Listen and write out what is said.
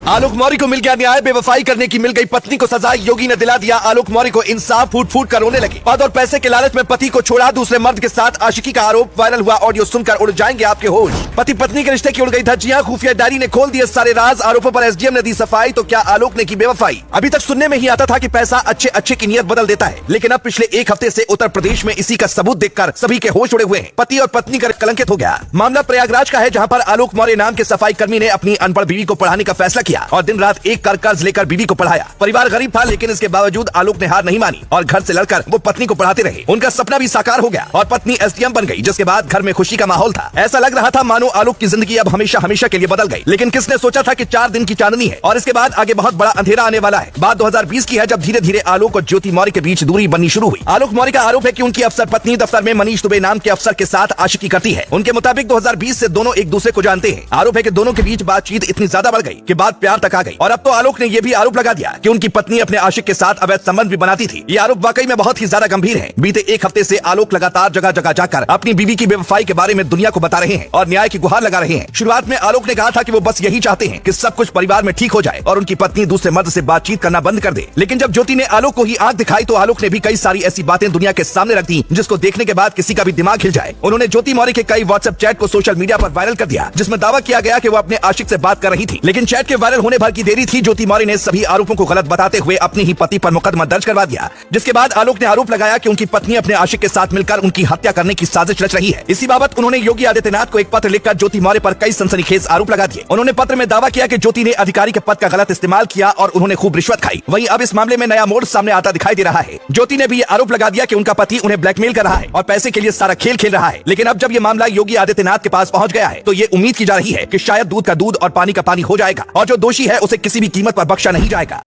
आलोक मौर्य को मिल गया न्याय, बेवफाई करने की मिल गई पत्नी को सजा। योगी ने दिला दिया आलोक मौर्य को इंसाफ, फूट फूट कर रोने लगे। पद और पैसे के लालच में पति को छोड़ा, दूसरे मर्द के साथ आशिकी का आरोप। वायरल हुआ ऑडियो सुनकर उड़ जाएंगे आपके होश। पति पत्नी के रिश्ते की उड़ गई धज्जियां, खुफिया डायरी ने खोल दिए सारे राज। आरोपों पर एसडीएम ने दी सफाई, तो क्या आलोक ने की बेवफाई? अभी तक सुनने में ही आता था कि पैसा अच्छे अच्छे की नियत बदल देता है, लेकिन अब पिछले एक हफ्ते से उत्तर प्रदेश में इसी का सबूत देखकर सभी के होश उड़े हुए हैं। पति और पत्नी का कलंकित हो गया। मामला प्रयागराज का है, जहां पर आलोक मौर्य नाम के सफाई कर्मी ने अपनी अनपढ़ बीवी को पढ़ाने का फैसला किया और दिन रात एक कर कर्ज लेकर बीवी को पढ़ाया। परिवार गरीब था, लेकिन इसके बावजूद आलोक ने हार नहीं मानी और घर से लड़कर वो पत्नी को पढ़ाते रहे। उनका सपना भी साकार हो गया और पत्नी एसडीएम बन गई, जिसके बाद घर में खुशी का माहौल था। ऐसा लग रहा था मानो आलोक की जिंदगी अब हमेशा हमेशा के लिए बदल गई। लेकिन किसने सोचा था कि 4 दिन की चांदनी है और इसके बाद आगे बहुत बड़ा अंधेरा आने वाला है। बात 2020 की है, जब धीरे धीरे आलोक और ज्योति मौर्य के बीच दूरी बननी शुरू हुई। आलोक मौर्य का आरोप है कि उनकी अफसर पत्नी दफ्तर में मनीष दुबे नाम के अफसर के साथ आशिकी करती है। उनके मुताबिक 2020 से दोनों एक दूसरे को जानते हैं। आरोप है कि दोनों के बीच बातचीत इतनी ज्यादा बढ़ गई कि बात प्यार तक आ गई। और अब तो आलोक ने यह भी आरोप लगा दिया कि उनकी पत्नी अपने आशिक के साथ अवैध संबंध भी बनाती थी। ये आरोप वाकई में बहुत ही ज्यादा गंभीर है। बीते एक हफ्ते से आलोक लगातार जगह जगह जाकर अपनी बीवी की बेवफाई के बारे में दुनिया को बता रहे हैं और न्याय की गुहार लगा रहे हैं। शुरुआत में आलोक ने कहा था कि वो बस यही चाहते हैं कि सब कुछ परिवार में ठीक हो जाए और उनकी पत्नी दूसरे मर्द से बातचीत करना बंद कर दे। लेकिन जब ज्योति ने आलोक को ही आंख दिखाई, तो आलोक ने भी कई सारी ऐसी बातें दुनिया के सामने रख दी जिसको देखने के बाद किसी का भी दिमाग हिल जाए। उन्होंने ज्योति मौर्य के कई व्हाट्सएप चैट को सोशल मीडिया पर वायरल कर दिया, जिसमें दावा किया गया कि वो अपने आशिक से बात कर रही थी। लेकिन चैट के वायरल होने भर की देरी थी। ज्योति मौर्य ने सभी आरोपों को गलत बताते हुए अपने ही पति पर मुकदमा दर्ज करवा दिया, जिसके बाद आलोक ने आरोप लगाया कि उनकी पत्नी अपने आशिक के साथ मिलकर उनकी हत्या करने की साजिश रच रही है। इसी बाबत उन्होंने योगी आदित्यनाथ को एक पत्र लिखकर ज्योति मौर्य पर कई सनसनीखेज आरोप लगा दिए। उन्होंने पत्र में दावा किया कि ज्योति ने अधिकारी के पद का गलत इस्तेमाल किया और उन्होंने खूब रिश्वत खाई। वहीं अब इस मामले में नया मोड़ सामने आता दिखाई दे रहा है। ज्योति ने भी ये आरोप लगा दिया कि उनका पति उन्हें ब्लैकमेल कर रहा है और पैसे के लिए सारा खेल खेल रहा है। लेकिन अब जब ये मामला योगी आदित्यनाथ के पास पहुंच गया है, तो ये उम्मीद की जा रही है कि शायद दूध का दूध और पानी का पानी हो जाएगा और जो दोषी है उसे किसी भी कीमत पर बख्शा नहीं जाएगा।